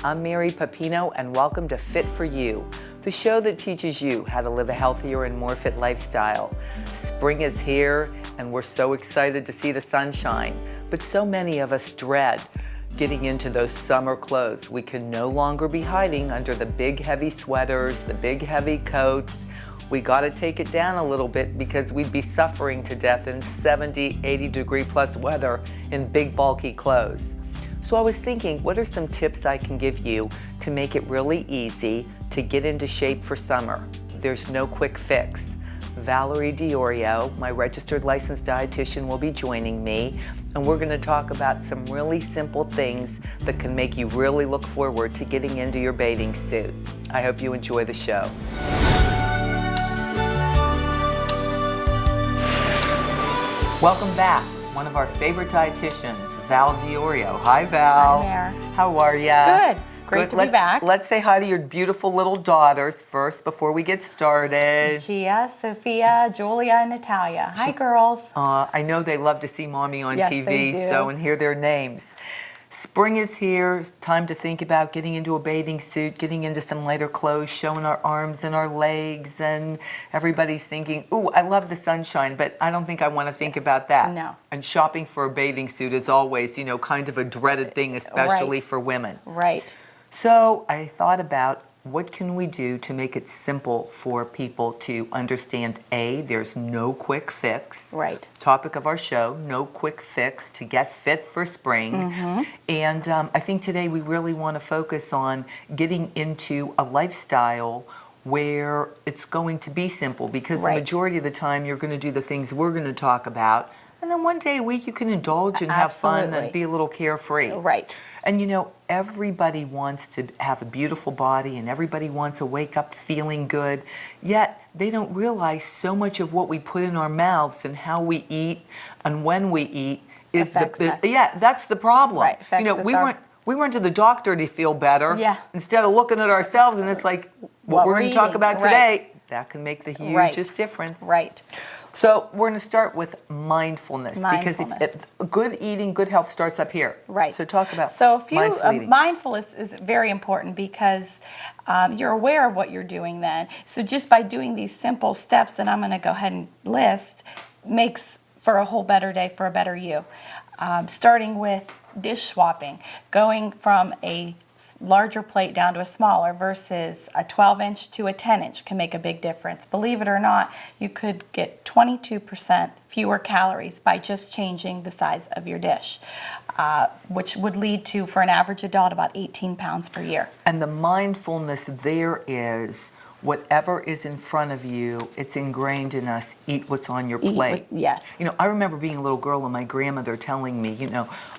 I'm Mary Pepino, and welcome to Fit for You, the show that teaches you how to live a healthier and more fit lifestyle. Spring is here, and we're so excited to see the sunshine, but so many of us dread getting into those summer clothes. We can no longer be hiding under the big heavy sweaters, the big heavy coats. We got to take it down a little bit because we'd be suffering to death in 70, 80 degree plus weather in big bulky clothes. So I was thinking, what are some tips I can give you to make it really easy to get into shape for summer? There's no quick fix. Valerie Diorio, my registered licensed dietitian, will be joining me, and we're going to talk about some really simple things that can make you really look forward to getting into your bathing suit. I hope you enjoy the show. Welcome back. One of our favorite dietitians, Val Diorio. Hi, Val. Hi there. How are you? Good. Great to be back. Let's say hi to your beautiful little daughters first before we get started. Gia, Sophia, Julia, and Natalia. Hi, girls. I know they love to see Mommy on Yes, TV, they do. so and hear their names. Spring is here. It's time to think about getting into a bathing suit, getting into some lighter clothes, showing our arms and our legs, and everybody's thinking, ooh, I love the sunshine, but I don't think I want to think about that. No. And shopping for a bathing suit is always, kind of a dreaded thing, especially for women. Right. So I thought about what can we do to make it simple for people to understand, A, there's no quick fix. Right. Topic of our show, no quick fix to get fit for spring. Mm-hmm. And I think today we really want to focus on getting into a lifestyle where it's going to be simple, because the majority of the time you're going to do the things we're going to talk about, and then one day a week you can indulge and have fun and be a little carefree. Right. And everybody wants to have a beautiful body, and everybody wants to wake up feeling good, yet they don't realize so much of what we put in our mouths and how we eat and when we eat is affects us. Yeah, that's the problem. Right. Affects us. We went to the doctor to feel better, instead of looking at ourselves, and it's like what we're going to talk about today, that can make the hugest difference. Right. So we're going to start with mindfulness. Because if good eating, good health starts up here. Right. So talk about mindful eating. Mindfulness is very important because you're aware of what you're doing then. So just by doing these simple steps that I'm going to go ahead and list makes for a whole better day, for a better you. Starting with dish swapping, going from a larger plate down to a smaller versus a 12-inch to a 10-inch can make a big difference. Believe it or not, you could get 22% fewer calories by just changing the size of your dish, which would lead to, for an average adult, about 18 pounds per year. And the mindfulness there is whatever is in front of you, it's ingrained in us, eat what's on your plate. Yes. I remember being a little girl and my grandmother telling me,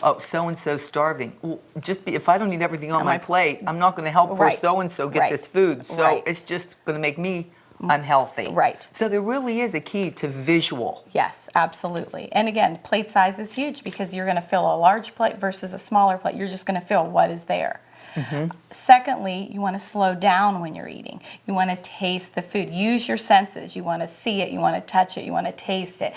oh, so-and-so's starving. Well, if I don't eat everything on my plate, I'm not going to help poor so-and-so get this food. So it's just going to make me unhealthy. Right. So there really is a key to visual. Yes, absolutely. And again, plate size is huge because you're going to fill a large plate versus a smaller plate. You're just going to fill what is there. Mm-hmm. Secondly, you want to slow down when you're eating. You want to taste the food. Use your senses. You want to see it. You want to touch it. You want to taste it.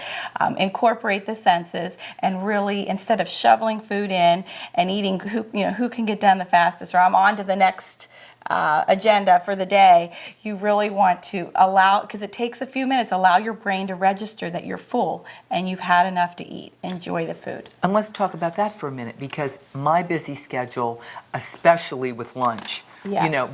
Incorporate the senses, and really, instead of shoveling food in and eating, who can get done the fastest, or I'm on to the next agenda for the day, you really want to allow, because it takes a few minutes, allow your brain to register that you're full and you've had enough to eat. Enjoy the food. And let's talk about that for a minute, because my busy schedule, especially with lunch,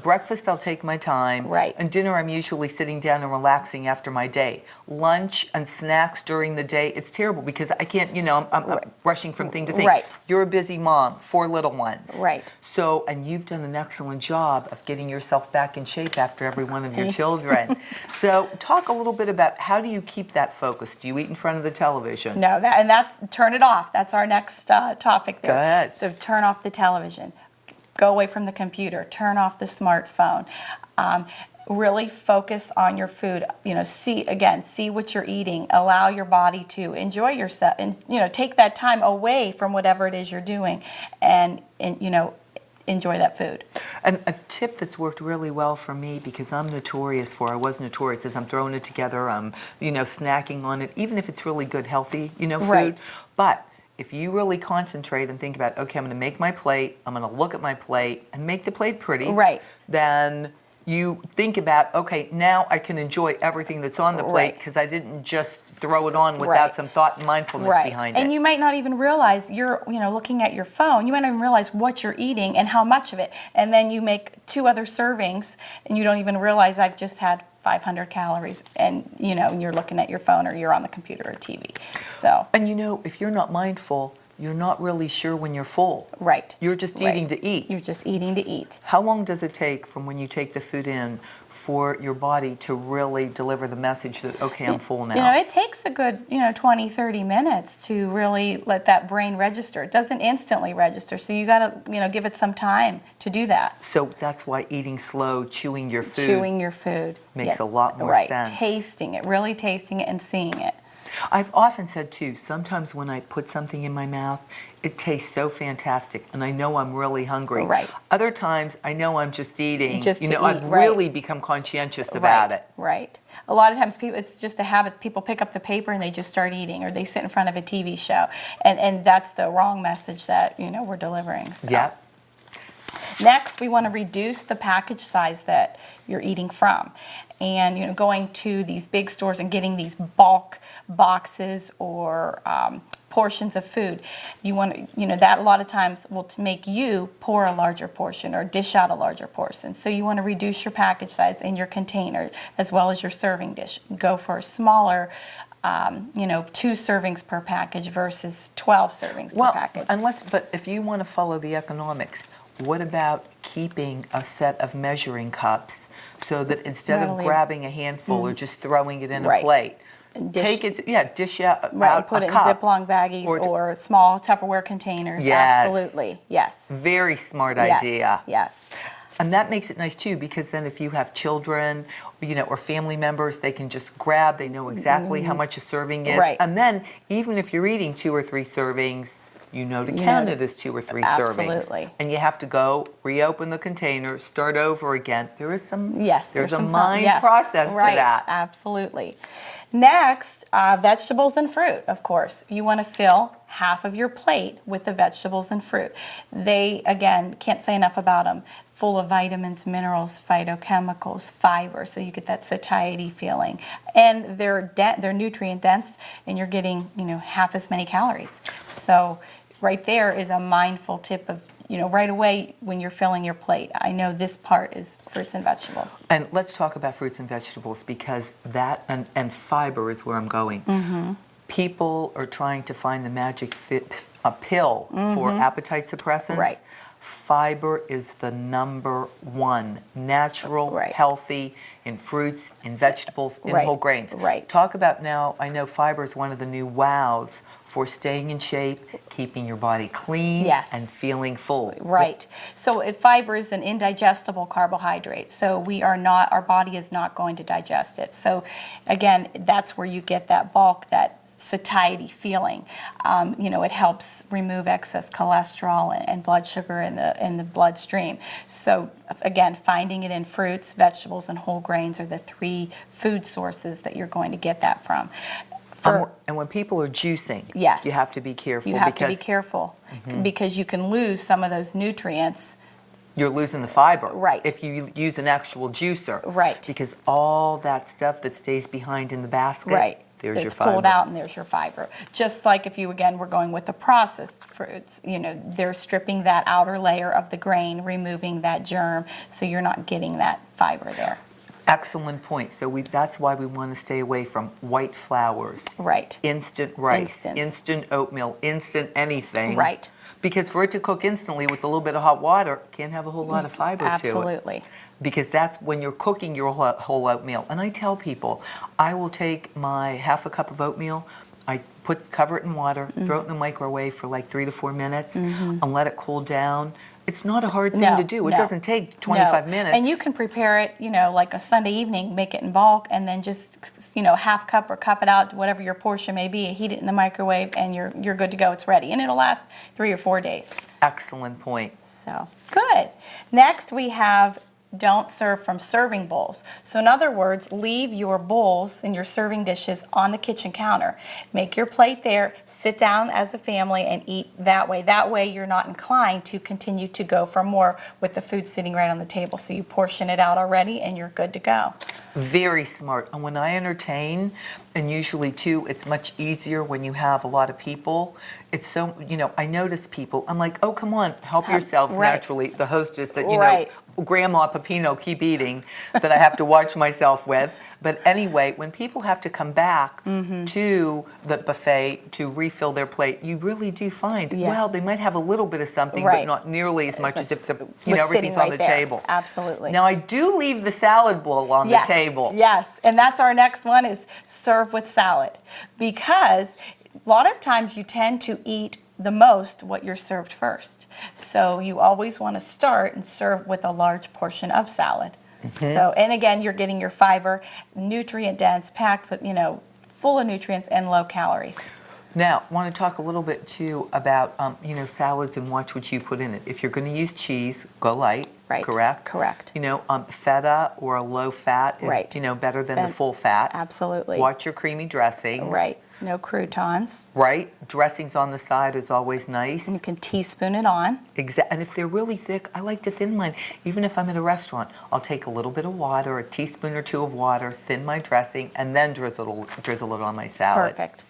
breakfast I'll take my time, and dinner I'm usually sitting down and relaxing after my day. Lunch and snacks during the day, it's terrible because I can't, I'm rushing from thing to thing. Right. You're a busy mom, 4 little ones. Right. So, and you've done an excellent job of getting yourself back in shape after every one of your children. So talk a little bit about, how do you keep that focus? Do you eat in front of the television? No, that's turn it off. That's our next topic there. Go ahead. So turn off the television. Go away from the computer. Turn off the smartphone. Really focus on your food. See what you're eating. Allow your body to enjoy yourself, and take that time away from whatever it is you're doing, and enjoy that food. And a tip that's worked really well for me, because I was notorious as I'm throwing it together, snacking on it, even if it's really good, healthy, food. Right. But if you really concentrate and think about, okay, I'm going to make my plate, I'm going to look at my plate and make the plate pretty, Right. then you think about, okay, now I can enjoy everything that's on the plate Right. because I didn't just throw it on without Right. some thought and mindfulness Right. behind it. And you might not even realize you're, looking at your phone, you might not even realize what you're eating and how much of it. And then you make 2 other servings and you don't even realize I've just had 500 calories and, you're looking at your phone or you're on the computer or TV. So. And if you're not mindful, you're not really sure when you're full. Right. You're just Right. eating to eat. You're just eating to eat. How long does it take from when you take the food in for your body to really deliver the message that, okay, I'm full now? It takes a good, 20, 30 minutes to really let that brain register. It doesn't instantly register, so you got to, give it some time to do that. So that's why eating slow, chewing your food. Chewing your food. Makes Yes. a lot more right. sense. Tasting it, really tasting it and seeing it. I've often said, too, sometimes when I put something in my mouth, it tastes so fantastic, and I know I'm really hungry. Right. Other times, I know I'm just eating. Just to I've eat, right. really become conscientious about it. Right. A lot of times, it's just a habit. People pick up the paper and they just start eating, or they sit in front of a TV show, and that's the wrong message that we're delivering. So. Yep. Next, we want to reduce the package size that you're eating from. And going to these big stores and getting these bulk boxes or portions of food, you want that a lot of times will make you pour a larger portion or dish out a larger portion. So you want to reduce your package size in your container as well as your serving dish. Go for a smaller 2 servings per package versus 12 servings per package. But if you want to follow the economics, what about keeping a set of measuring cups so that instead of grabbing a handful or just throwing it in a plate, dish out put a it in cup. Ziploc baggies or small Tupperware containers. Yes. Absolutely, yes. Very smart Yes, idea. yes. And that makes it nice too, because then if you have children, or family members, they can just grab. They know exactly how much a serving is. Right. And then even if you're eating 2 or 3 servings, to count it as 2 or 3 servings. Absolutely. And you have to go reopen the container, start over again. There is some. Yes, There's a some mind process to that. Absolutely. Next, vegetables and fruit, of course. You want to fill half of your plate with the vegetables and fruit. They, again, can't say enough about them. Full of vitamins, minerals, phytochemicals, fiber, so you get that satiety feeling. And they're nutrient dense, and you're getting, half as many calories. So right there is a mindful tip of, right away when you're filling your plate. I know this part is fruits and vegetables. And let's talk about fruits and vegetables, because that and fiber is where I'm going. Mm-hmm. People are trying to find the magic pill for appetite suppressants. Right. Fiber is the #1 natural, healthy in fruits, in vegetables, in whole grains. Right. Talk about now, I know fiber is one of the new wows for staying in shape, keeping your body clean, and feeling full. Right. So fiber is an indigestible carbohydrate. So our body is not going to digest it. So again, that's where you get that bulk, that satiety feeling. It helps remove excess cholesterol and blood sugar in the bloodstream. So again, finding it in fruits, vegetables, and whole grains are the 3 food sources that you're going to get that from. And when people are juicing, yes, you have to be careful. You have to be careful because you can lose some of those nutrients. You're losing the fiber. Right. If you use an actual juicer. Right. Because all that stuff that stays behind in the basket. Right. There's your it's fiber. pulled out and there's your fiber. Just like if you, again, were going with the processed fruits, they're stripping that outer layer of the grain, removing that germ, so you're not getting that fiber there. Excellent point. So that's why we want to stay away from white flours. Right. Instant rice. Instant oatmeal. Instant anything. Right. Because for it to cook instantly with a little bit of hot water, can't have a whole lot of fiber to it. Absolutely. Because that's when you're cooking your whole oatmeal. And I tell people, I will take my half a cup of oatmeal, I cover it in water, throw it in the microwave for like 3 to 4 minutes, and let it cool down. It's not a hard thing to do. It doesn't take 25 minutes. And you can prepare it, like a Sunday evening, make it in bulk, and then just, half cup or cup it out, whatever your portion may be, heat it in the microwave, and you're good to go. It's ready. And it'll last 3 or 4 days. Excellent point. So, good. Next, we have don't serve from serving bowls. So in other words, leave your bowls and your serving dishes on the kitchen counter. Make your plate there, sit down as a family and eat that way. That way you're not inclined to continue to go for more with the food sitting right on the table. So you portion it out already and you're good to go. Very smart. And when I entertain, and usually too, it's much easier when you have a lot of people. It's so, I notice people, I'm like, oh, come on, help yourselves naturally. The hostess that, Grandma Pepino, keep eating, that I have to watch myself with. But anyway, when people have to come back to the buffet to refill their plate, you really do find, well, they might have a little bit of something, but not nearly as much as if everything's on the table. Absolutely. Now, I do leave the salad bowl on the table. Yes, and that's our next one is serve with salad. Because a lot of times you tend to eat the most what you're served first. So you always want to start and serve with a large portion of salad. So, and again, you're getting your fiber, nutrient dense, packed with, full of nutrients and low calories. Now, I want to talk a little bit too about, salads and watch what you put in it. If you're going to use cheese, go light. Right. Correct? Correct. Feta or a low fat is, better than the full fat. Absolutely. Watch your creamy dressings. Right. No croutons. Right. Dressings on the side is always nice. And you can teaspoon it on. Exactly. And if they're really thick, I like to thin mine. Even if I'm at a restaurant, I'll take a little bit of water, a teaspoon or two of water, thin my dressing, and then drizzle it on my salad. Perfect.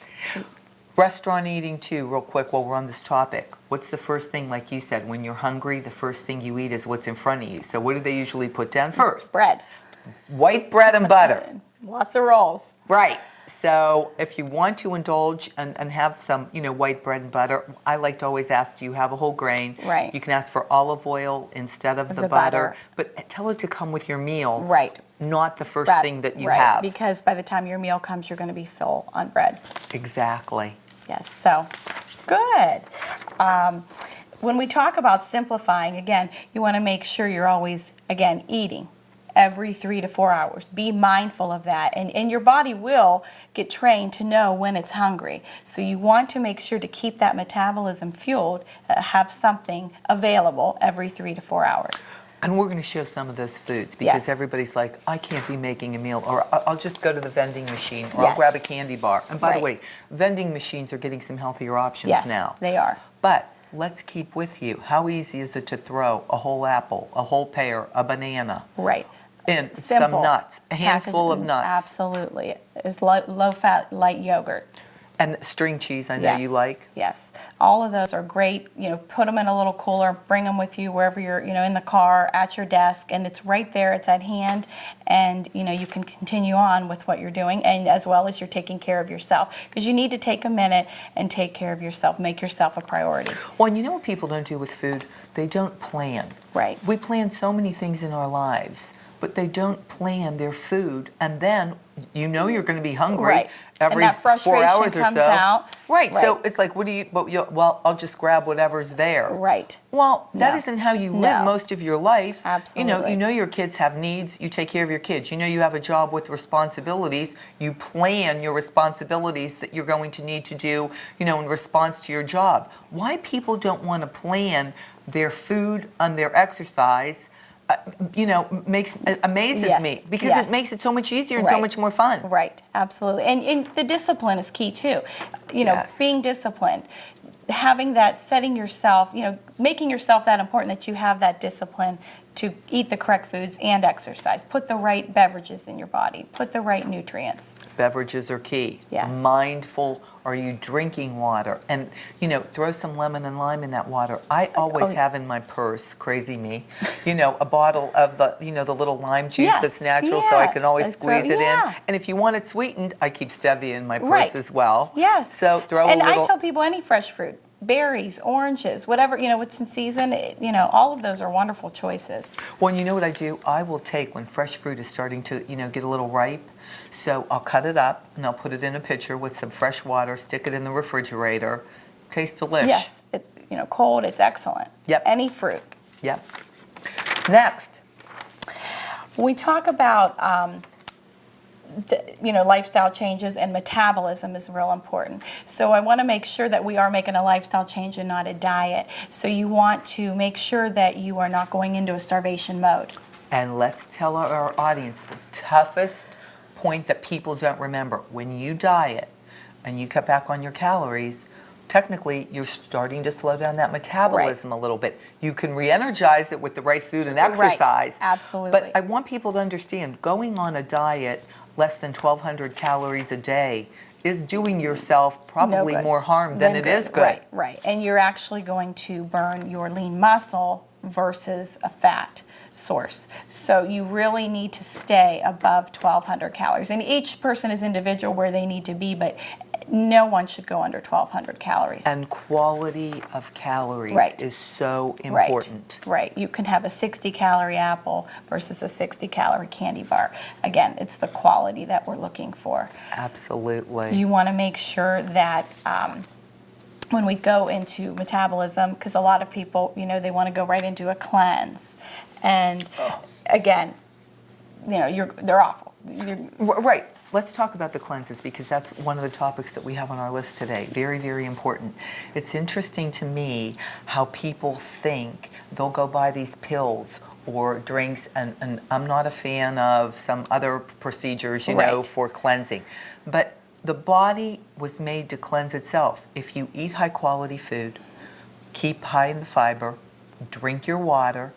Restaurant eating too, real quick while we're on this topic. What's the first thing, like you said, when you're hungry, the first thing you eat is what's in front of you. So what do they usually put down first? Bread. White bread and butter. Lots of rolls. Right. So if you want to indulge and have some, white bread and butter, I like to always ask, do you have a whole grain? Right. You can ask for olive oil instead of the butter. But tell it to come with your meal. Right. Not the first thing that you have. Because by the time your meal comes, you're going to be full on bread. Exactly. Yes, so good. When we talk about simplifying, again, you want to make sure you're always, again, eating every 3 to 4 hours. Be mindful of that. And your body will get trained to know when it's hungry. So you want to make sure to keep that metabolism fueled, have something available every 3 to 4 hours. And we're going to show some of those foods because everybody's like, I can't be making a meal, or I'll just go to the vending machine, or I'll grab a candy bar. And by the way, vending machines are getting some healthier options now. Yes, they are. But let's keep with you. How easy is it to throw a whole apple, a whole pear, a banana? Right. And Simple. some nuts, a handful of nuts. Absolutely. It's low-fat, light yogurt. And string cheese, I know you like. Yes. All of those are great. Put them in a little cooler, bring them with you wherever you're, in the car, at your desk, and it's right there, it's at hand, and, you can continue on with what you're doing, and as well as you're taking care of yourself. Because you need to take a minute and take care of yourself, make yourself a priority. Well, and you know what people don't do with food? They don't plan. Right. We plan so many things in our lives, but they don't plan their food, and then you're going to be hungry every 4 hours or so. Out. Right. So it's like, what do you? Well, I'll just grab whatever's there. Right. Well, that isn't how you live most of your life. Absolutely. You know your kids have needs. You take care of your kids. You have a job with responsibilities. You plan your responsibilities that you're going to need to do. In response to your job. Why people don't want to plan their food and their exercise? Amazes me because it makes it so much easier and so much more fun. Right, absolutely. And the discipline is key too. Being disciplined, having that, setting yourself, making yourself that important that you have that discipline to eat the correct foods and exercise. Put the right beverages in your body. Put the right nutrients. Beverages are key. Yes. Mindful. Are you drinking water? And, throw some lemon and lime in that water. I always have in my purse, crazy me, a bottle of the, the little lime juice that's natural, so I can always squeeze it in. And if you want it sweetened, I keep stevia in my purse as well. Yes. So throw a little. And I tell people any fresh fruit. Berries, oranges, whatever, what's in season, all of those are wonderful choices. Well, you know what I do? I will take, when fresh fruit is starting to, get a little ripe, so I'll cut it up and I'll put it in a pitcher with some fresh water, stick it in the refrigerator. Tastes delish. Yes, cold, it's excellent. Yep. Any fruit. Yep. Next. When we talk about lifestyle changes, and metabolism is real important. So I want to make sure that we are making a lifestyle change and not a diet. So you want to make sure that you are not going into a starvation mode. And let's tell our audience the toughest point that people don't remember. When you diet and you cut back on your calories, technically you're starting to slow down that metabolism a little bit. You can re-energize it with the right food and exercise. Right. Absolutely. But I want people to understand, going on a diet less than 1,200 calories a day is doing yourself probably more harm than it is good. Right, right. And you're actually going to burn your lean muscle versus a fat source. So you really need to stay above 1,200 calories. And each person is individual where they need to be, but no one should go under 1,200 calories. And quality of calories is so important. Right. You can have a 60-calorie apple versus a 60-calorie candy bar. Again, it's the quality that we're looking for. Absolutely. You want to make sure that when we go into metabolism, because a lot of people, they want to go right into a cleanse. And again, they're awful. Right. Let's talk about the cleanses, because that's one of the topics that we have on our list today. Very, very important. It's interesting to me how people think they'll go buy these pills or drinks, and I'm not a fan of some other procedures, for cleansing. But the body was made to cleanse itself. If you eat high quality food, keep high in the fiber, drink your water,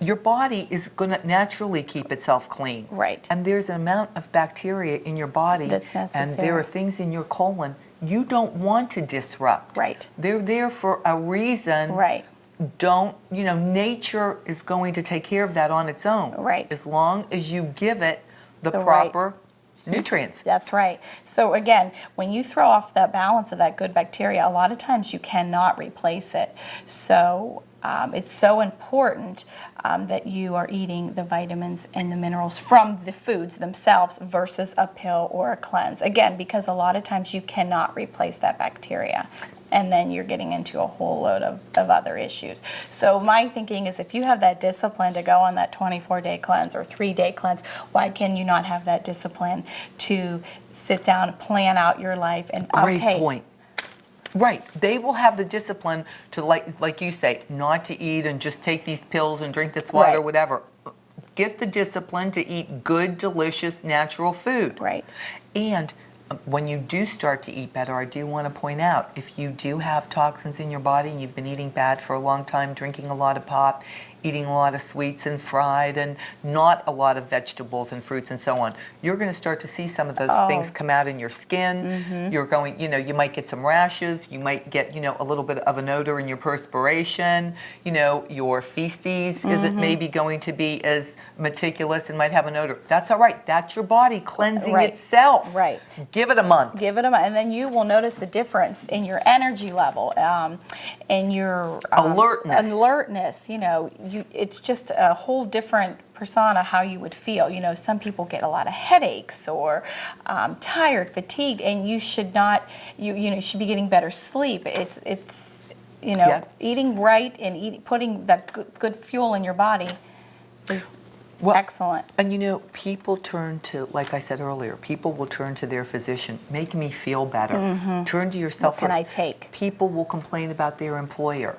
your body is going to naturally keep itself clean. Right. And there's an amount of bacteria in your body that's necessary. And there are things in your colon you don't want to disrupt. Right. They're there for a reason. Right. Nature is going to take care of that on its own. Right. As long as you give it the proper nutrients. That's right. So again, when you throw off that balance of that good bacteria, a lot of times you cannot replace it. So it's so important that you are eating the vitamins and the minerals from the foods themselves versus a pill or a cleanse. Again, because a lot of times you cannot replace that bacteria. And then you're getting into a whole load of other issues. So my thinking is, if you have that discipline to go on that 24-day cleanse or 3-day cleanse, why can you not have that discipline to sit down and plan out your life? And Great point. Right. They will have the discipline to, like you say, not to eat and just take these pills and drink this water or whatever. Get the discipline to eat good, delicious, natural food. Right. And when you do start to eat better, I do want to point out, if you do have toxins in your body and you've been eating bad for a long time, drinking a lot of pop, eating a lot of sweets and fried, and not a lot of vegetables and fruits and so on, you're going to start to see some of those things come out in your skin. You're going, you might get some rashes, you might get, a little bit of an odor in your perspiration, your feces isn't maybe going to be as meticulous and might have an odor. That's all right. That's your body cleansing itself. Right. Give it a month. Give it a month, and then you will notice a difference in your energy level, and your alertness. It's just a whole different persona how you would feel. Some people get a lot of headaches or tired, fatigued, and you should not. You should be getting better sleep. It's eating right and putting that good fuel in your body is excellent. And people turn to, like I said earlier, people will turn to their physician. Make me feel better. Turn to yourself first. What can I take? People will complain about their employer.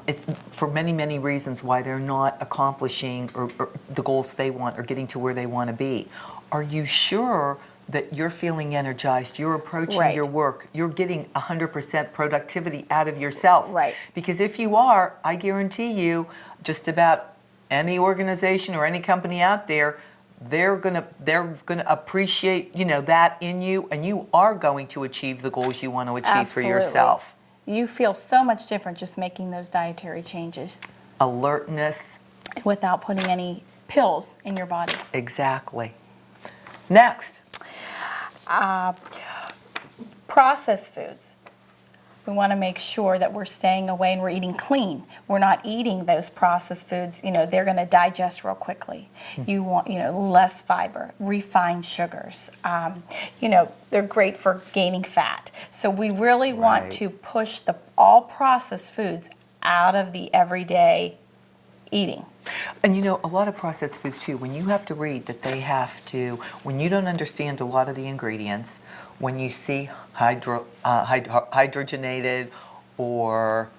It's for many, many reasons why they're not accomplishing or the goals they want or getting to where they want to be. Are you sure that you're feeling energized, you're approaching your work, you're getting 100% productivity out of yourself? Right. Because if you are, I guarantee you, just about any organization or any company out there, they're gonna appreciate that in you, and you are going to achieve the goals you want to achieve for yourself. You feel so much different just making those dietary changes. Alertness. Without putting any pills in your body. Exactly. Next. Processed foods. We want to make sure that we're staying away and we're eating clean. We're not eating those processed foods. They're going to digest real quickly. You want, less fiber, refined sugars. They're great for gaining fat. So we really want to push all processed foods out of the everyday eating. And a lot of processed foods too, when you have to read that they have to, when you don't understand a lot of the ingredients, when you see hydrogenated or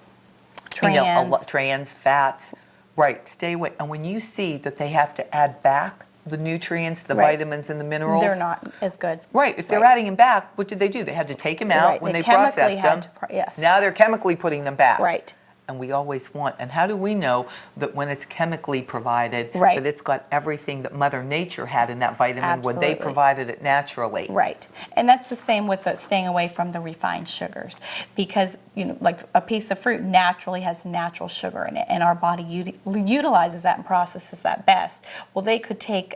trans fats, Right, stay away. And when you see that they have to add back the nutrients, the Right. vitamins and the minerals. They're not as good. Right, if they're Right. adding them back, what did they do? They had to take them out Right. when They they chemically processed had them. to yes. Now they're chemically putting them back. Right. And we always want, and how do we know that when it's chemically provided, Right. that it's got everything that Mother Nature had in that vitamin when they Absolutely. provided it naturally? Right. And that's the same with the staying away from the refined sugars, because like a piece of fruit naturally has natural sugar in it, and our body utilizes that and processes that best. Well, they could take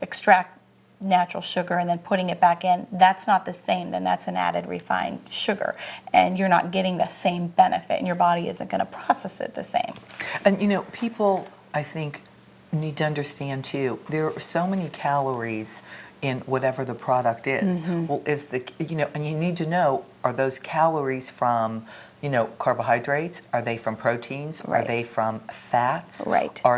extract natural sugar and then putting it back in. That's not the same. Then that's an added refined sugar, and you're not getting the same benefit, and your body isn't going to process it the same. And people, I think, need to understand too, there are so many calories in whatever the product is. Well, and you need to know, are those calories from carbohydrates? Are they from proteins? Right. Are they from fats? Right. Or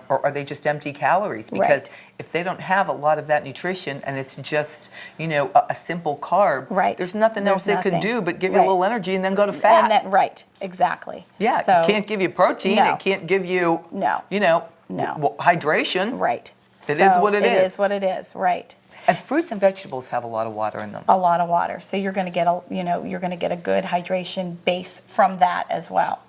are they just empty calories? Because Right. if they don't have a lot of that nutrition and it's just, a simple carb, Right. there's nothing There's else they can nothing. do but give you a Right. little energy and then go to fat. And that, right, exactly. Yeah, So, it can't give you protein. No. It can't give you, No. No. hydration. Right. It is what it is. It is what it is, right. And fruits and vegetables have a lot of water in them. A lot of water. So you're going to get a good hydration base from that as well.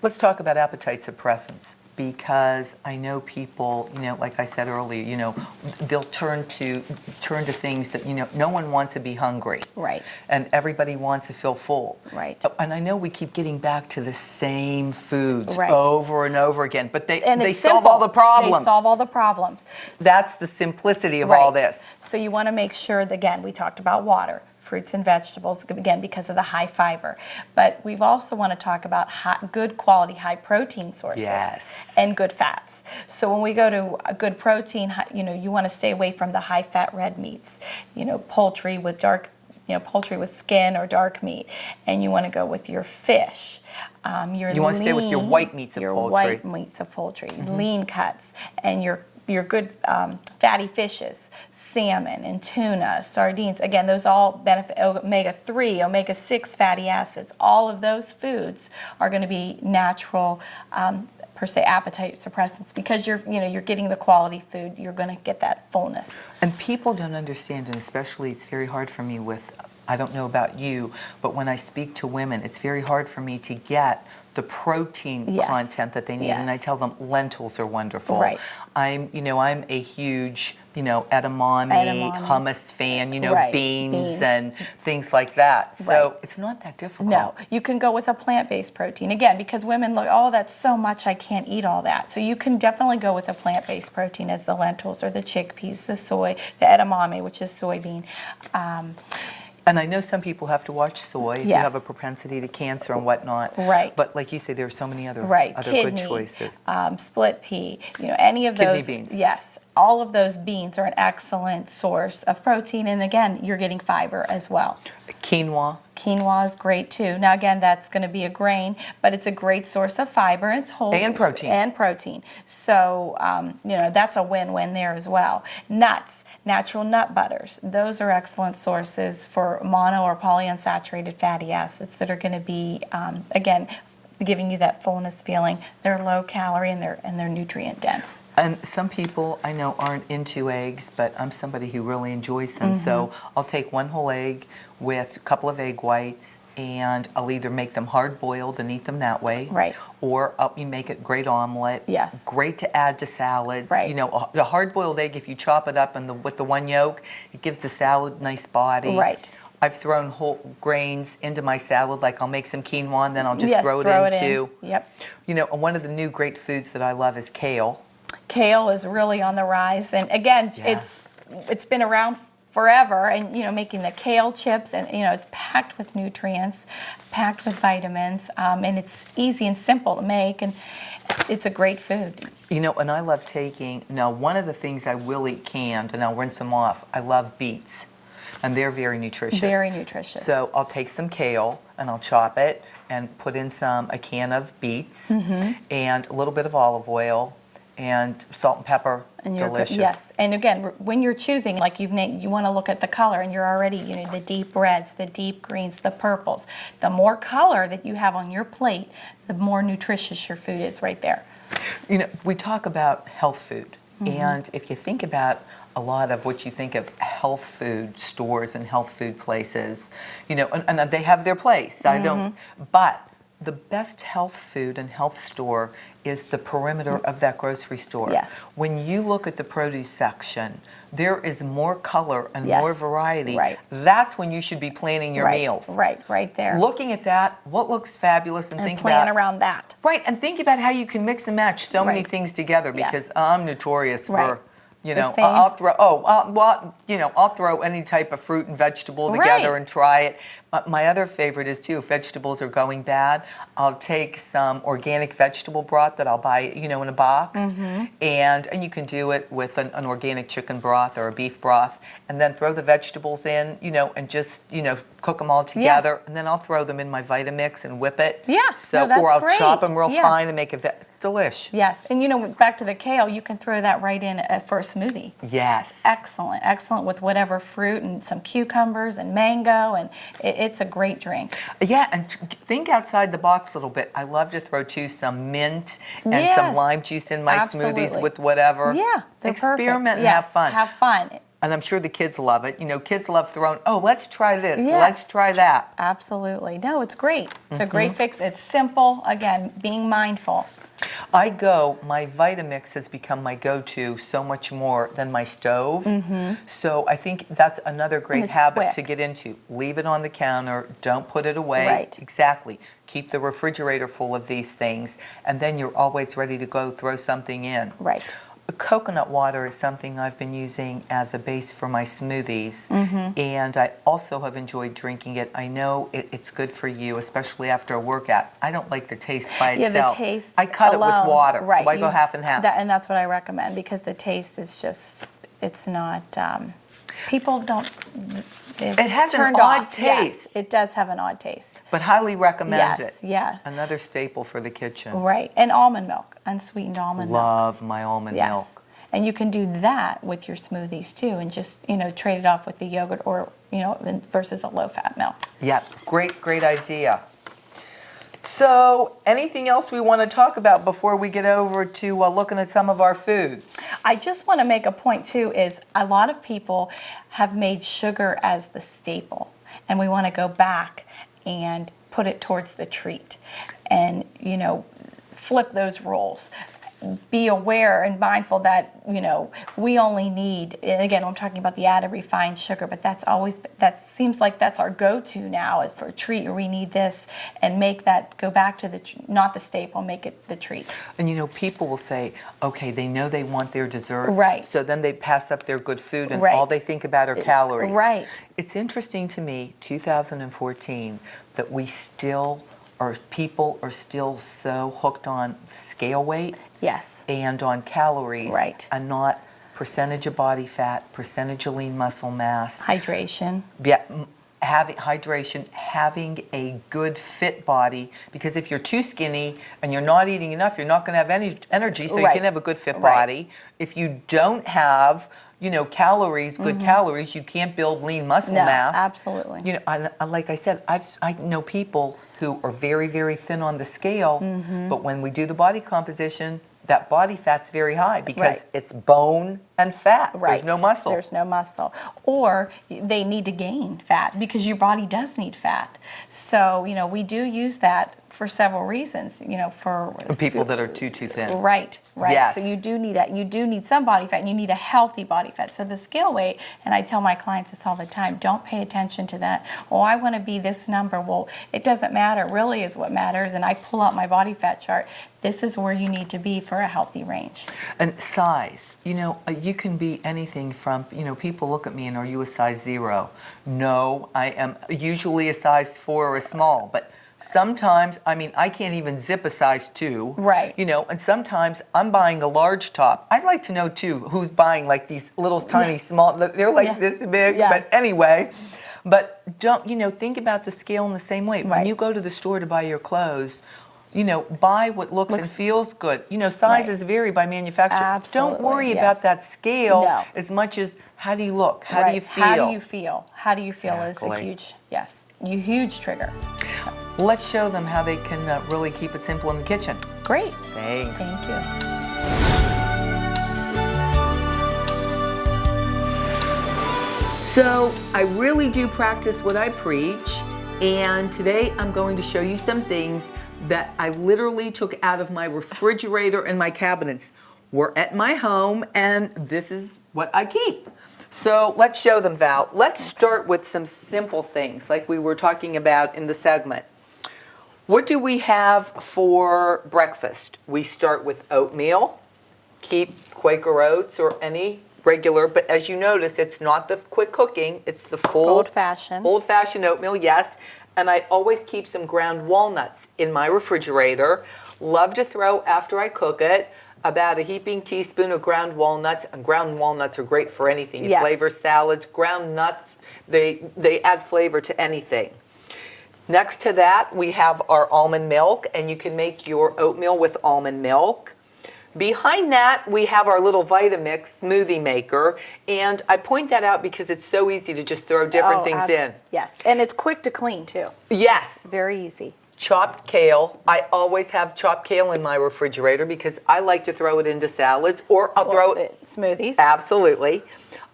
Let's talk about appetite suppressants, because I know people, like I said earlier, they'll turn to things that, no one wants to be hungry. Right. And everybody wants to feel full. Right. And I know we keep getting back to the same foods Right. over and over again, but they It's solve simple. all the problems. They solve all the problems. That's the simplicity of Right. all this. So you want to make sure that, again, we talked about water, fruits and vegetables, again, because of the high fiber. But we also want to talk about good quality, high protein sources. Yes. And good fats. So when we go to a good protein, you want to stay away from the high fat red meats, poultry with poultry with skin or dark meat. And you want to go with your fish. You want to stay with your white meats of poultry. Your white meats of poultry, lean cuts, and your good fatty fishes, salmon and tuna, sardines. Again, those all benefit omega-3, omega-6 fatty acids. All of those foods are going to be natural, per se, appetite suppressants, because you're getting the quality food. You're going to get that fullness. And people don't understand, and especially it's very hard for me with, I don't know about you, but when I speak to women, it's very hard for me to get the protein Yes. content that they need. Yes. And I tell them lentils are wonderful. Right. I'm a huge, edamame, hummus fan, Right. beans and things like that. So Right. it's not that difficult. No, you can go with a plant-based protein. Again, because women look, oh, that's so much, I can't eat all that. So you can definitely go with a plant-based protein as the lentils or the chickpeas, the soy, the edamame, which is soybean. And I know some people have to watch soy if you Yes. have a propensity to cancer and whatnot. Right. But like you say, there are so many other Kidney, good choices. split pea, any of Kidney those. beans. Yes, all of those beans are an excellent source of protein, and again, you're getting fiber as well. Quinoa. Quinoa is great too. Now again, that's going to be a grain, but it's a great source of fiber, and it's whole And protein. And protein. So that's a win-win there as well. Nuts, natural nut butters, those are excellent sources for mono or polyunsaturated fatty acids that are going to be again giving you that fullness feeling. They're low calorie and they're nutrient dense. And some people I know aren't into eggs, but I'm somebody who really enjoys them. So I'll take one whole egg with a couple of egg whites, and I'll either make them hard boiled and eat them that way. Right. Or you make it great omelet. Yes. Great to add to salads. Right. The hard boiled egg, if you chop it up with the one yolk, it gives the salad a nice body. Right. I've thrown whole grains into my salad, like I'll make some quinoa and then I'll just Yes, throw it into. Yep. One of the new great foods that I love is kale. Kale is really on the rise, and again, Yeah. it's been around forever, and making the kale chips, and it's packed with nutrients, packed with vitamins, and it's easy and simple to make, and it's a great food. And I love one of the things I will eat canned, and I'll rinse them off, I love beets. And they're very nutritious. Very nutritious. So I'll take some kale and I'll chop it and put in a can of beets and a little bit of olive oil and salt and pepper. And delicious. Yes, and again, when you're choosing, like you've named, you want to look at the color, and you're already, the deep reds, the deep greens, the purples. The more color that you have on your plate, the more nutritious your food is right there. We talk about health food, and if you think about a lot of what you think of health food stores and health food places, and they have their place. I don't, but the best health food and health store is the perimeter of that grocery store. Yes. When you look at the produce section, there is more color and more variety. Right. That's when you should be planning your meals. Right there. Looking at that, what looks fabulous, and think plan about around that. Right, and think about how you can mix and match so many things together, because I'm notorious for, I'll throw any type of fruit and vegetable together and try it. My other favorite is too, if vegetables are going bad, I'll take some organic vegetable broth that I'll buy, in a box, and you can do it with an organic chicken broth or a beef broth, and then throw the vegetables in, and just, cook them all together, and then I'll throw them in my Vitamix and whip it. Yeah, so, or I'll chop them real fine and make it's delish. Yes, and back to the kale, you can throw that right in for a smoothie. Yes. Excellent with whatever fruit and some cucumbers and mango, and it's a great drink. Yeah, and think outside the box a little bit. I love to throw too some mint and some lime juice in my smoothies with whatever. Yeah, they're experiment perfect. and have fun. Have fun. And I'm sure the kids love it. Kids love throwing, let's try this, let's try that. Absolutely. No, it's great. It's a great fix. It's simple. Again, being mindful. My Vitamix has become my go-to so much more than my stove. So I think that's another great habit to get into. Leave it on the counter. Don't put it away. Right. Exactly. Keep the refrigerator full of these things, and then you're always ready to go throw something in. Right. Coconut water is something I've been using as a base for my smoothies, and I also have enjoyed drinking it. I know it's good for you, especially after a workout. I don't like the taste by itself. Yeah, the taste I cut alone, it with water, right. so I go half and half. And that's what I recommend, because the taste is just, it's not, people don't, it has an odd off. taste. Yes, it does have an odd taste. But highly recommend it. Yes. Another staple for the kitchen. Right, and almond milk, unsweetened almond milk. Love my almond milk. And you can do that with your smoothies too, and just, trade it off with the yogurt or, versus a low-fat milk. Yeah, great idea. So, anything else we want to talk about before we get over to looking at some of our foods? I just want to make a point too, is a lot of people have made sugar as the staple, and we want to go back and put it towards the treat, and, flip those roles. Be aware and mindful that, we only need, and again, I'm talking about the added refined sugar, but that seems like that's our go-to now for a treat, or we need this, and make that go back to not the staple, make it the treat. And people will say, okay, they know they want their dessert, right? So then they pass up their good food, and all they think about are calories. Right. It's interesting to me, 2014, that people are still so hooked on scale weight. Yes. And on calories. Right. And not percentage of body fat, percentage of lean muscle mass. Hydration. Yeah, having hydration, having a good fit body, because if you're too skinny and you're not eating enough, you're not going to have any energy, so you can have a good fit body. If you don't have calories, good calories, you can't build lean muscle mass. Absolutely. Like I said, I know people who are very, very thin on the scale, but when we do the body composition, that body fat's very high because it's bone and fat. Right. There's no muscle. There's no muscle. Or they need to gain fat because your body does need fat. So, we do use that for several reasons, for people that are too thin. Right. Yes. So you do need some body fat, and you need a healthy body fat. So the scale weight, and I tell my clients this all the time, don't pay attention to that. Oh, I want to be this number. Well, it doesn't matter. It really is what matters. And I pull out my body fat chart. This is where you need to be for a healthy range. And size, you can be anything from, people look at me and, are you a size 0? No, I am usually a size 4 or a small, but sometimes, I can't even zip a size 2. Right. And sometimes I'm buying a large top. I'd like to know, too, who's buying like these little tiny small, they're like this big, but anyway. But don't, think about the scale in the same way. When you go to the store to buy your clothes, buy what looks and feels good. Sizes vary by manufacturer. Absolutely, don't worry about that scale as much as how do you look, how do you feel. How do you feel? How do you feel is a huge trigger. So. let's show them how they can really keep it simple in the kitchen. Great. Thanks. Thank you. So I really do practice what I preach, and today I'm going to show you some things that I literally took out of my refrigerator and my cabinets. We're at my home, and this is what I keep. So let's show them, Val. Let's start with some simple things like we were talking about in the segment. What do we have for breakfast? We start with oatmeal. Keep Quaker Oats or any regular, but as you notice, it's not the quick cooking, it's the full Old-fashioned oatmeal, yes. And I always keep some ground walnuts in my refrigerator. Love to throw, after I cook it, about a heaping teaspoon of ground walnuts. And ground walnuts are great for anything. You Yes. flavor salads, ground nuts, they add flavor to anything. Next to that, we have our almond milk, and you can make your oatmeal with almond milk. Behind that, we have our little Vitamix smoothie maker, and I point that out because it's so easy to just throw different things in. Yes, and it's quick to clean too. Yes. Very easy. Chopped kale. I always have chopped kale in my refrigerator because I like to throw it into salads, or I'll throw it... Smoothies. Absolutely.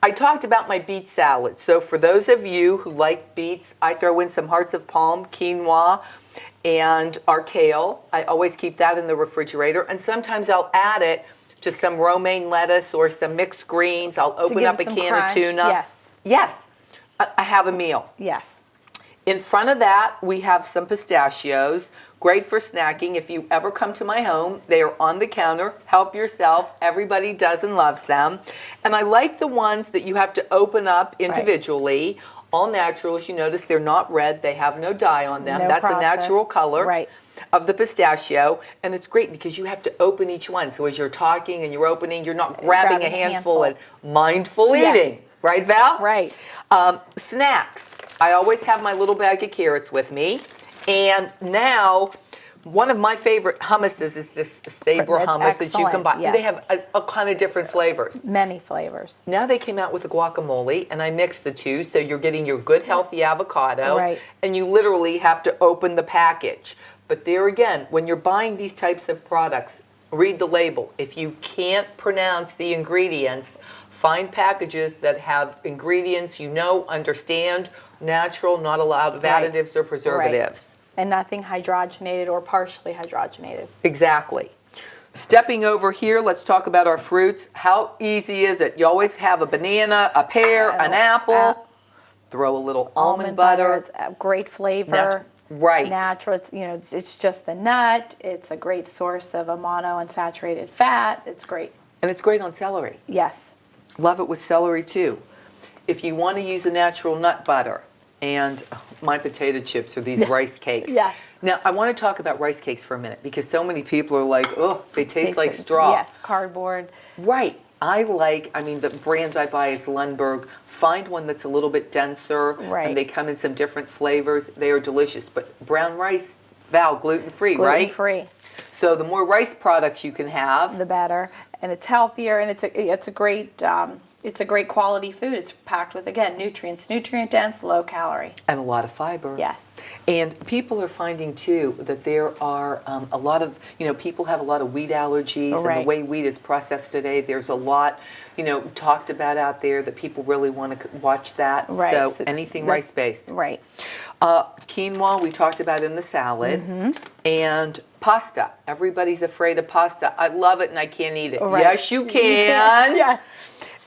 I talked about my beet salad. So for those of you who like beets, I throw in some hearts of palm, quinoa, and our kale. I always keep that in the refrigerator, and sometimes I'll add it to some romaine lettuce or some mixed greens. I'll open up a can of tuna. Yes. Yes. I have a meal. Yes. In front of that, we have some pistachios. Great for snacking. If you ever come to my home, they are on the counter. Help yourself. Everybody does and loves them. And I like the ones that you have to open up individually. Right. All naturals. You notice they're not red. They have no dye on them. No That's process. a natural color Right. of the pistachio. And it's great because you have to open each one. So as you're talking and you're opening, you're not grabbing a handful and mindful eating. Right, Val? Right. Snacks. I always have my little bag of carrots with me. And now, one of my favorite hummuses is this Sabre hummus that you can buy. Yes. They have a kind of different flavors. Many flavors. Now they came out with a guacamole, and I mixed the two, so you're getting your good, healthy avocado. Right. And you literally have to open the package. But there again, when you're buying these types of products, read the label. If you can't pronounce the ingredients, find packages that have ingredients you know, understand, natural, not a lot of additives or preservatives. Right. And nothing hydrogenated or partially hydrogenated. Exactly. Stepping over here, let's talk about our fruits. How easy is it? You always have a banana, a pear, an apple. Throw a little almond butter. It's a great flavor. Right. Natural. It's, it's just the nut. It's a great source of a monounsaturated fat. It's great. And it's great on celery. Yes. Love it with celery too. If you want to use a natural nut butter, and my potato chips are these rice cakes. Yes. Now, I want to talk about rice cakes for a minute because so many people are like, oh, they taste like straw. Yes, cardboard. Right. The brands I buy is Lundberg. Find one that's a little bit denser. Right. And they come in some different flavors. They are delicious. But brown rice, Val, gluten-free, right? Gluten-free. So the more rice products you can have, the better. And it's healthier, and it's a great quality food. It's packed with, again, nutrients, nutrient dense, low calorie. and a lot of fiber. Yes. And people are finding too that there are a lot of, people have a lot of wheat allergies, and the Right. way wheat is processed today, there's a lot, talked about out there that people really want to watch that. Right. So anything rice-based. Right. Quinoa, we talked about in the salad. And pasta. Everybody's afraid of pasta. I love it and I can't eat it. Right. Yes, you can. Yeah.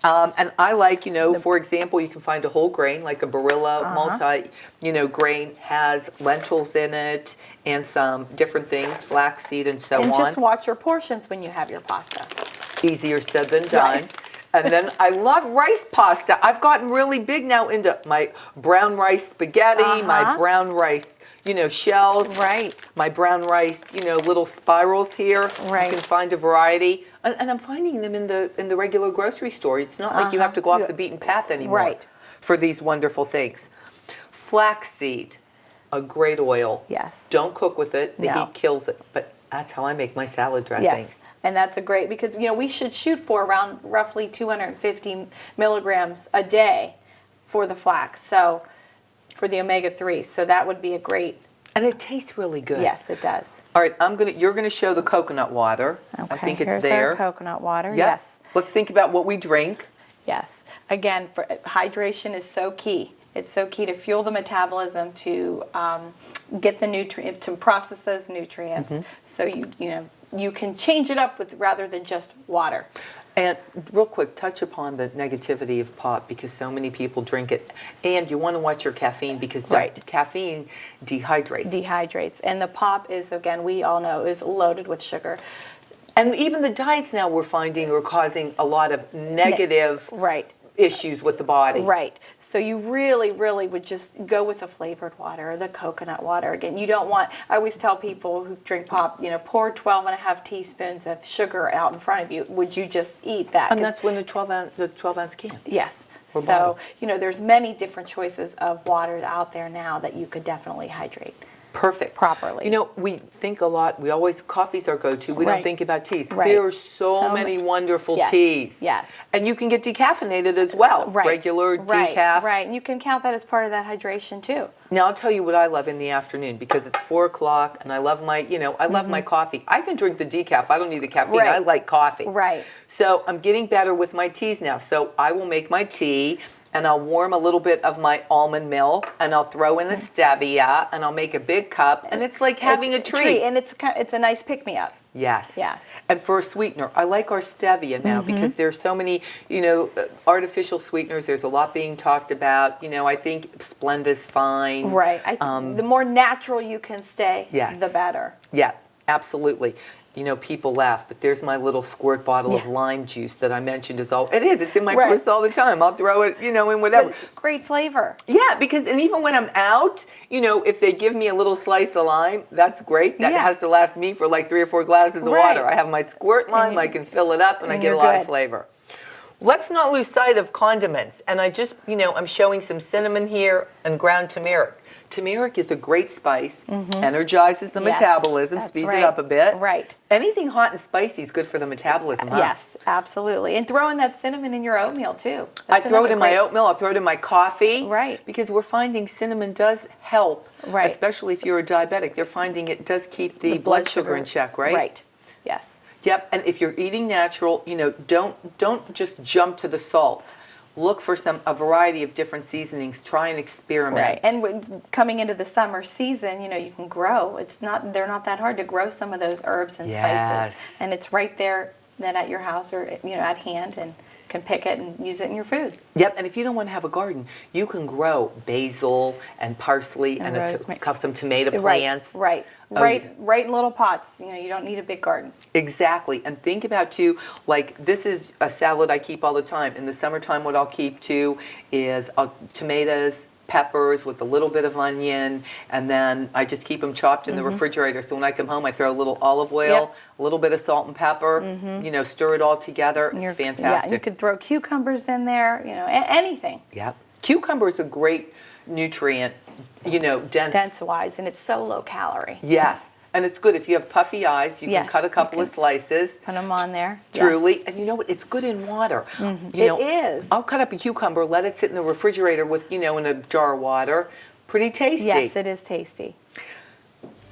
And I like, for example, you can find a whole grain, like a Barilla multi, grain has lentils in it and some different things, flaxseed and so And on. just watch your portions when you have your pasta. Easier said than done. Right. And then I love rice pasta. I've gotten really big now into my brown rice spaghetti, my brown rice, shells. Right. My brown rice, little spirals here. Right. You can find a variety. And I'm finding them in the regular grocery store. It's not like you have to go off the beaten path anymore Right. for these wonderful things. Flaxseed, a great oil. Yes. Don't cook with it. The No. heat kills it. But that's how I make my salad dressings. Yes. And that's a great, because, we should shoot for around roughly 250 milligrams a day for the flax. So for the omega-3. So that would be a great And it tastes really good. Yes, it does. All right, you're gonna show the coconut water. Okay, I think it's here's there. our coconut water. Yeah. Yes. Let's think about what we drink. Yes. Again, hydration is so key. It's so key to fuel the metabolism, to get the nutrient, to process those nutrients. Mm-hmm. So you can change it up with rather than just water. And real quick, touch upon the negativity of pop, because so many people drink it. And you want to watch your caffeine, because caffeine dehydrates. Dehydrates. And the pop is, again, we all know, is loaded with sugar. And even the diets now we're finding are causing a lot of negative issues with the body. Right. So you really, really would just go with the flavored water or the coconut water. Again, you don't want, I always tell people who drink pop, pour 12.5 teaspoons of sugar out in front of you. Would you just eat that? And that's when the 12-ounce can. Yes. Or So, bottle. There's many different choices of water out there now that you could definitely hydrate. Perfect. Properly. We think a lot, coffee's our go-to. We don't think about teas. Right. There are so many wonderful teas. Yes. And you can get decaffeinated as well. Right. Regular decaf. Right. And you can count that as part of that hydration too. Now I'll tell you what I love in the afternoon, because it's 4 o'clock and I love my, I love my coffee. I can drink the decaf. I don't need the caffeine. Right. I like coffee. Right. So I'm getting better with my teas now. So I will make my tea, and I'll warm a little bit of my almond milk, and I'll throw in the stevia, and I'll make a big cup, and it's like having a treat. And it's a nice pick-me-up. Yes. Yes. And for a sweetener, I like our stevia now, because there's so many, artificial sweeteners. There's a lot being talked about. I think Splenda's fine. Right. The more natural you can stay, the better. Yeah, absolutely. People laugh, but there's my little squirt bottle of lime juice that I mentioned it's in my purse all the time. I'll throw it, in whatever. But great flavor. Yeah, and even when I'm out, if they give me a little slice of lime, that's great. That has to last me for like 3 or 4 glasses of water. I have my squirt lime, I can fill it up, and I get a lot of flavor. Let's not lose sight of condiments. And I just, I'm showing some cinnamon here and ground turmeric. Turmeric is a great spice, energizes the metabolism, speeds it up a bit. Right. Anything hot and spicy is good for the metabolism, huh? Yes, absolutely. And throw in that cinnamon in your oatmeal, too. I throw it in my oatmeal, I throw it in my coffee. Right. Because we're finding cinnamon does help, especially if you're a diabetic. They're finding it does keep the blood sugar in check, right? Right, yes. Yep, and if you're eating natural, don't just jump to the salt. Look for a variety of different seasonings. Try and experiment. Right, and coming into the summer season, you can grow. They're not that hard to grow some of those herbs and spices, and it's right there then at your house or at hand, and can pick it and use it in your food. Yep, and if you don't want to have a garden, you can grow basil and parsley and some tomato plants. Right. Right in little pots. You don't need a big garden. Exactly. And think about, too, like this is a salad I keep all the time. In the summertime, what I'll keep, too, is tomatoes, peppers with a little bit of onion, and then I just keep them chopped in the refrigerator. So when I come home, I throw a little olive oil, a little bit of salt and pepper, stir it all together. It's fantastic. Yeah, you could throw cucumbers in there, anything. Yep. Cucumber is a great nutrient, dense-wise, and it's so low calorie. Yes. And it's good if you have puffy eyes, you can cut a couple of slices. Put them on there. Truly. And you know what? It's good in water. It is. I'll cut up a cucumber, let it sit in the refrigerator with, in a jar of water. Pretty tasty. Yes, it is tasty.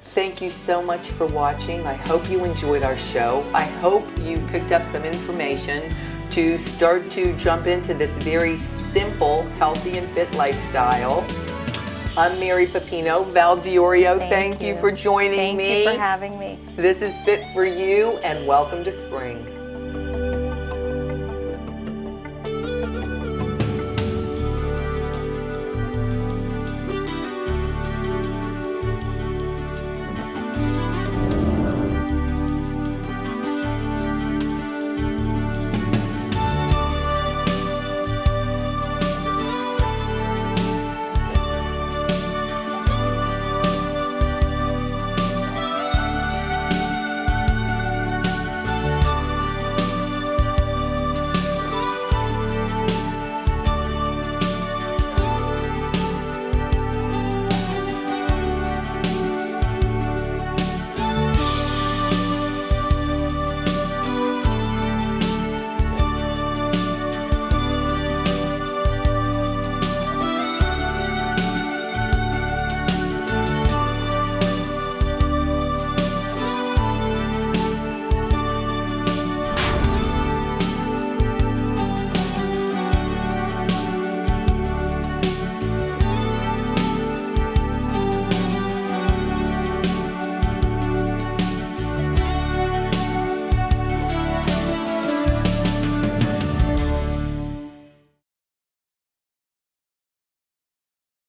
Thank you so much for watching. I hope you enjoyed our show. I hope you picked up some information to start to jump into this very simple, healthy, and fit lifestyle. I'm Mary Pepino. Val Diorio, thank you for joining me. Thank you for having me. This is Fit for You, and welcome to spring.